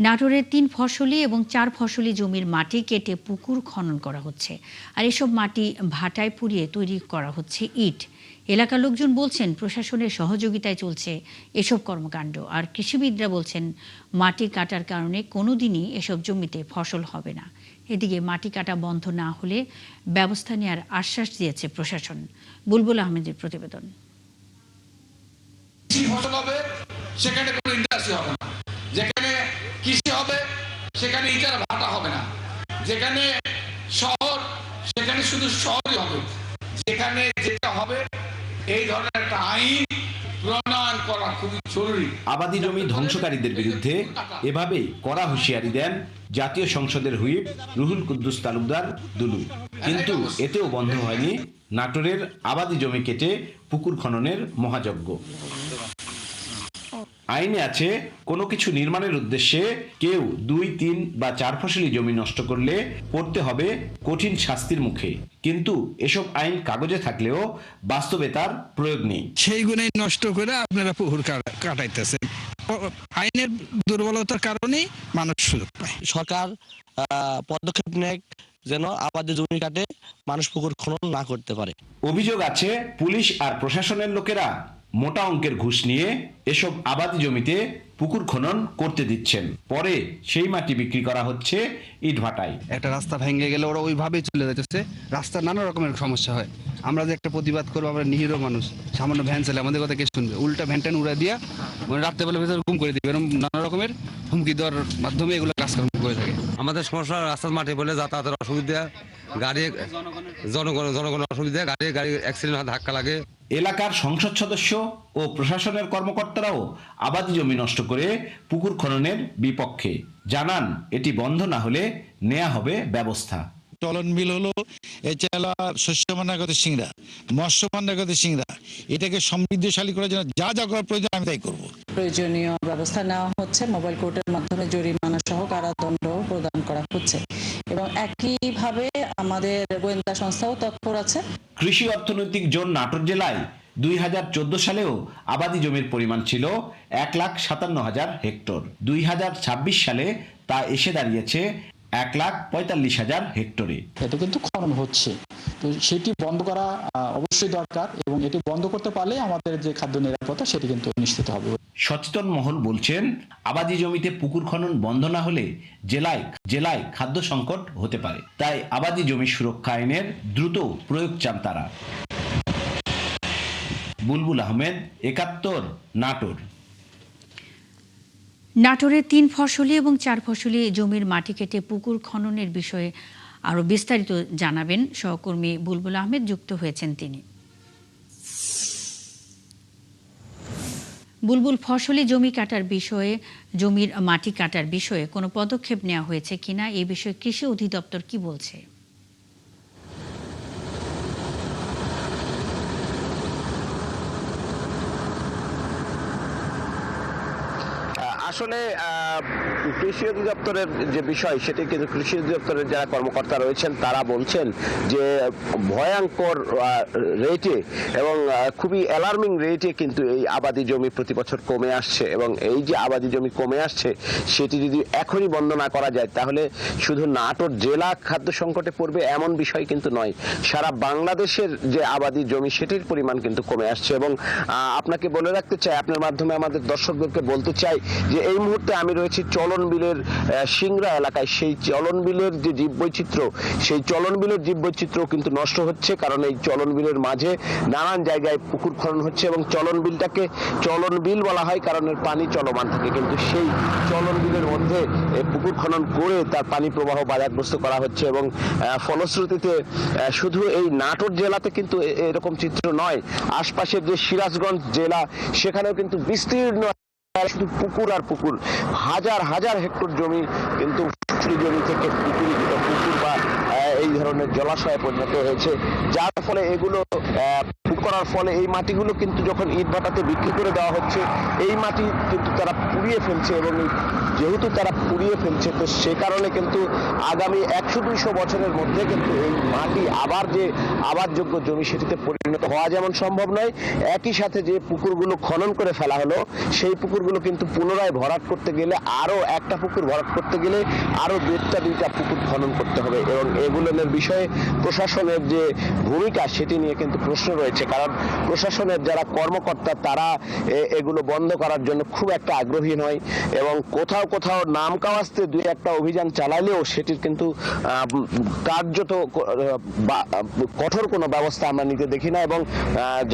নাটোরের ৩ ফসলি এবং ৪ ফসলি জমির মাটি কেটে পুকুর খনন করা হচ্ছে। আর এসব মাটি ভাটায় পুড়িয়ে তৈরি করা হচ্ছে ইট। এলাকার লোকজন বলছেন প্রশাসনের সহযোগিতায় চলছে এসব কর্মকাণ্ড। আর কৃষিবিদরা বলছেন মাটি কাটার কারণে কোনোদিনই এসব জমিতে ফসল হবে না। এদিকে মাটি কাটা বন্ধ না হলে ব্যবস্থা নেওয়ার আশ্বাস দিয়েছে প্রশাসন। বুলবুল আহমেদের প্রতিবেদন। ফসল হবে সেখানে কোনো ইন্ডাস্ট্রি হবে না, যেখানে কৃষি হবে সেখানে ইটার ভাটা হবে না, যেখানে শহর সেখানে শুধু শহরই হবে, যেখানে যেটা হবে এই ধরনের একটা আইন প্রণয়ন করা খুবই জরুরি। আবাদি জমি ধ্বংসকারীদের বিরুদ্ধে এভাবেই কড়া হুঁশিয়ারি দেন জাতীয় সংসদের হুইপ রুহুল কুদ্দুস তালুকদার দুলু। কিন্তু এতেও বন্ধ হয়নি নাটোরের আবাদি জমি কেটে পুকুর খননের মহাযজ্ঞ। আইনে আছে কোনো কিছু নির্মাণের উদ্দেশ্যে কেউ ২, ৩ বা ৪ ফসলি জমি নষ্ট করলে পড়তে হবে কঠিন শাস্তির মুখে। কিন্তু এসব আইন কাগজে থাকলেও বাস্তবে তার প্রয়োগ নেই। সেইগুলোই নষ্ট করে আপনারা পুকুর কাটাইতেছেন। আইনের দুর্বলতার কারণেই মানুষ সুযোগ পায়। সরকার পদক্ষেপ নেয় যেন আবাদি জমি কাটে মানুষ পুকুর খনন না করতে পারে। অভিযোগ আছে পুলিশ আর প্রশাসনের লোকেরা মোটা অঙ্কের ঘুষ নিয়ে এসব আবাদি জমিতে পুকুর খনন করতে দিচ্ছেন, পরে সেই মাটি বিক্রি করা হচ্ছে ইটভাটায়। একটা রাস্তা ভেঙে গেলে ওরা ওইভাবেই চলে যাচ্ছে। রাস্তার নানা রকমের সমস্যা হয়। আমরা যে একটা প্রতিবাদ করবো, আমরা নিরীহ মানুষ, সামান্য ভ্যান চালে আমাদের কথা কে শুনবে? উল্টা ভ্যান ট্যান উড়ে দিয়া রাত্রেবেলা ভেতরে গুম করে দিবে, এরকম নানা রকমের হুমকি দেওয়ার মাধ্যমে এগুলো কাজকর্ম করে থাকে। আমাদের সমস্যা রাস্তার মাটি বলে যাতায়াতের অসুবিধা, গাড়ি জনগণের অসুবিধা, গাড়ি অ্যাক্সিডেন্ট হয়, ধাক্কা লাগে। এলাকার সংসদ সদস্য ও প্রশাসনের কর্মকর্তারাও আবাদি জমি নষ্ট করে পুকুর খননের বিপক্ষে। জানান এটি বন্ধ না হলে নেওয়া হবে ব্যবস্থা। চলন বিল হলো এছাড়া শস্য ভান্ডারগত সিংড়া, মৎস্য ভান্ডারগত সিংড়া, এটাকে সমৃদ্ধশালী করার জন্য যা যা করার প্রয়োজন আমি তাই করবো। প্রয়োজনীয় ব্যবস্থা নেওয়া হচ্ছে। মোবাইল কোর্টের মাধ্যমে জরিমানা সহ কারাদণ্ড প্রদান করা হচ্ছে এবং একইভাবে আমাদের গোয়েন্দা সংস্থাও তৎপর আছে। কৃষি অর্থনৈতিক জোন নাটোর জেলায় 2014 সালেও আবাদি জমির পরিমাণ ছিল 1,57,000 হেক্টর। 2026 সালে তা এসে দাঁড়িয়েছে 1,45,000 হেক্টরে। এটা কিন্তু খনন হচ্ছে, তো সেটি বন্ধ করা অবশ্যই দরকার এবং এটি বন্ধ করতে পারলে আমাদের যে খাদ্য নিরাপত্তা সেটি কিন্তু নিশ্চিত হবে। সচেতন মহল বলছেন আবাদি জমিতে পুকুর খনন বন্ধ না হলে জেলায় খাদ্য সংকট হতে পারে। তাই আবাদি জমি সুরক্ষা আইনের দ্রুত প্রয়োগ চান তারা। বুলবুল আহমেদ, ৭১, নাটোর। নাটোরের ৩ ফসলি এবং ৪ ফসলি জমির মাটি কেটে পুকুর খননের বিষয়ে আরও বিস্তারিত জানাবেন সহকর্মী বুলবুল আহমেদ, যুক্ত হয়েছেন তিনি। বুলবুল, ফসলি জমির মাটি কাটার বিষয়ে কোনো পদক্ষেপ নেওয়া হয়েছে কিনা, এই বিষয়ে কৃষি অধিদপ্তর কি বলছে? আসলে কৃষি অধিদপ্তরের যে বিষয় সেটি কিন্তু কৃষি অধিদপ্তরের যারা কর্মকর্তা রয়েছেন তারা বলছেন যে ভয়ঙ্কর রেটে এবং খুবই অ্যালার্মিং রেটে কিন্তু এই আবাদি জমি প্রতি বছর কমে আসছে এবং এই যে আবাদি জমি কমে আসছে সেটি যদি এখনই বন্ধ না করা যায় তাহলে শুধু নাটোর জেলা খাদ্য সংকটে পড়বে এমন বিষয় কিন্তু নয়, সারা বাংলাদেশের যে আবাদি জমি সেটির পরিমাণ কিন্তু কমে আসছে। এবং আপনাকে বলে রাখতে চাই, আপনার মাধ্যমে আমাদের দর্শকদেরকে বলতে চাই যে এই মুহূর্তে আমি রয়েছি চলন বিলের সিংড়া এলাকায়। সেই চলন বিলের যে জীববৈচিত্র্য, সেই চলন বিলের জীববৈচিত্র্য কিন্তু নষ্ট হচ্ছে, কারণ এই চলন বিলের মাঝে নানান জায়গায় পুকুর খনন হচ্ছে এবং চলন বিলটাকে চলন বিল বলা হয় কারণ এর পানি চলমান থাকে, কিন্তু সেই চলন বিলের মধ্যে পুকুর খনন করে তার পানি প্রবাহ বাধাগ্রস্ত করা হচ্ছে এবং ফলশ্রুতিতে শুধু এই নাটোর জেলাতে কিন্তু এরকম চিত্র নয়, আশপাশের যে সিরাজগঞ্জ জেলা সেখানেও কিন্তু বিস্তীর্ণ শুধু পুকুর আর পুকুর, হাজার হাজার হেক্টর জমি কিন্তু জমি থেকে পুকুর বা এই ধরনের জলাশয়ে পরিণত হয়েছে, যার ফলে এগুলো করার ফলে এই মাটিগুলো কিন্তু যখন ইট ভাটাতে বিক্রি করে দেওয়া হচ্ছে, এই মাটি কিন্তু তারা পুড়িয়ে ফেলছে এবং যেহেতু তারা পুড়িয়ে ফেলছে, তো সে কারণে কিন্তু আগামী 100-200 বছরের মধ্যে কিন্তু এই মাটি আবার যে আবাদযোগ্য জমি সেটিতে পরিণত হওয়া যেমন সম্ভব নয়, একই সাথে যে পুকুরগুলো খনন করে ফেলা হলো সেই পুকুরগুলো কিন্তু পুনরায় ভরাট করতে গেলে আরো একটা পুকুর ভরাট করতে গেলে আরো দুইটা পুকুর খনন করতে হবে এবং এগুলোর বিষয়ে প্রশাসনের যে ভূমিকা সেটি নিয়ে কিন্তু প্রশ্ন রয়েছে। কারণ প্রশাসনের যারা কর্মকর্তা তারা এগুলো বন্ধ করার জন্য খুব একটা আগ্রহী নয় এবং কোথাও কোথাও নাম কাওয়াস্তে দুই একটা অভিযান চালালেও সেটির কিন্তু কার্যত কঠোর কোনো ব্যবস্থা আমরা নিতে দেখি না এবং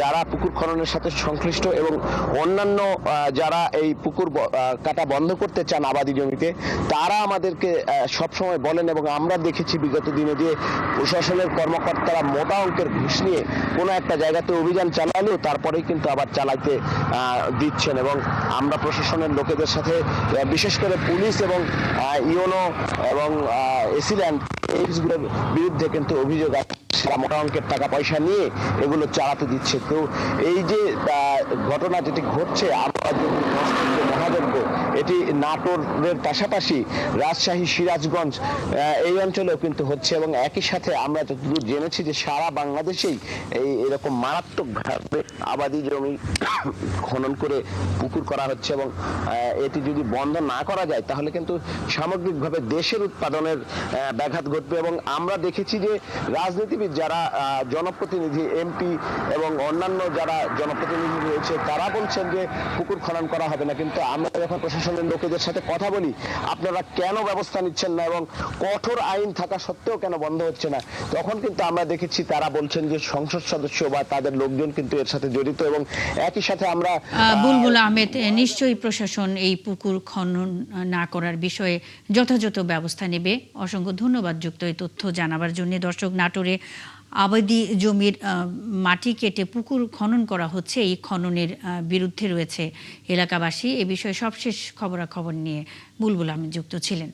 যারা পুকুর খননের সাথে সংশ্লিষ্ট এবং অন্যান্য যারা এই পুকুর কাটা বন্ধ করতে চান আবাদি জমিতে, তারা আমাদেরকে সবসময় বলেন এবং আমরা দেখেছি বিগত দিনে যে প্রশাসনের কর্মকর্তারা মোটা অঙ্কের ঘুষ নিয়ে কোনো একটা জায়গাতে অভিযান চালালেও তারপরেই কিন্তু আবার চালাইতে দিচ্ছেন এবং আমরা প্রশাসনের লোকেদের সাথে বিশেষ করে পুলিশ এবং ইউনো এবং এসিল্যান্ড এইগুলোর বিরুদ্ধে কিন্তু অভিযোগ আছে, মোটা অঙ্কের টাকা পয়সা নিয়ে এগুলো চালাতে দিচ্ছে। তো এই যে ঘটনা যেটি ঘটছে মহাযজ্ঞ, এটি নাটোরের পাশাপাশি রাজশাহী, সিরাজগঞ্জ এই অঞ্চলেও কিন্তু হচ্ছে এবং একই সাথে আমরা যতদূর জেনেছি যে সারা বাংলাদেশেই এরকম মারাত্মকভাবে আবাদি জমি খনন করে পুকুর করা হচ্ছে এবং এটি যদি বন্ধ না করা যায় তাহলে কিন্তু সামগ্রিকভাবে দেশের উৎপাদনের ব্যাঘাত ঘটবে এবং আমরা দেখেছি যে রাজনীতিবিদ যারা জনপ্রতিনিধি, এমপি এবং অন্যান্য যারা জনপ্রতিনিধি রয়েছে তারা বলছেন যে পুকুর খনন করা হবে না, কিন্তু আমরা যখন প্রশাসনের লোকেদের সাথে কথা বলি আপনারা কেন ব্যবস্থা নিচ্ছেন না এবং কঠোর আইন থাকা সত্ত্বেও কেন বন্ধ হচ্ছে না, তখন কিন্তু আমরা দেখেছি তারা বলছেন যে সংসদ সদস্য বা তাদের লোকজন কিন্তু এর সাথে জড়িত এবং একই সাথে আমরা বুলবুল আহমেদ, নিশ্চয়ই প্রশাসন এই পুকুর খনন না করার বিষয়ে যথাযথ ব্যবস্থা নেবে। অসংখ্য ধন্যবাদ যুক্ত এই তথ্য জানাবার জন্য। দর্শক, নাটোরে আবাদি জমির মাটি কেটে পুকুর খনন করা হচ্ছে, এই খননের বিরুদ্ধে রয়েছে এলাকাবাসী। এ বিষয়ে সবশেষ খবরাখবর নিয়ে বুলবুল আহমেদ যুক্ত ছিলেন।